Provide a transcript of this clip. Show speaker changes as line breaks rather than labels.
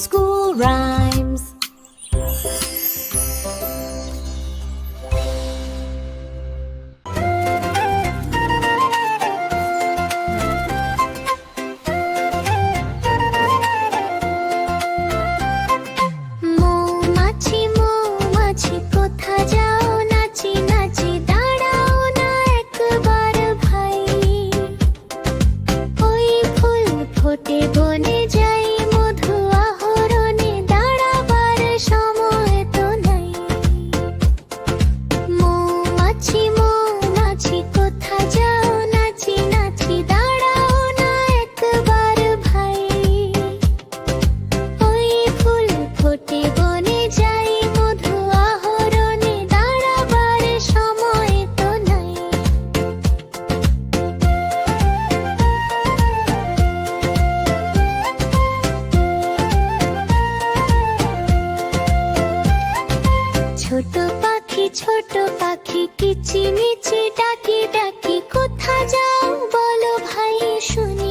School rhymes.
মৌমাছি মৌমাছি কোথা যাও নাচি নাচি দাঁড়াও না একবার ভাই ওই ফুল ফোটে বনে যাই মধু আহরণে দাঁড়াবার সময় তো নাই মৌমাছি মৌমাছি কোথা যাও নাচি নাচি দাঁড়াও না একবার ভাই ওই ফুল ফোটে বনে যাই মধু আহরণে দাঁড়াবার সময় তো নাই ছোট পাখি কিচিমিচি ডাকি ডাকি কোথা যাও বলো ভাই শুনি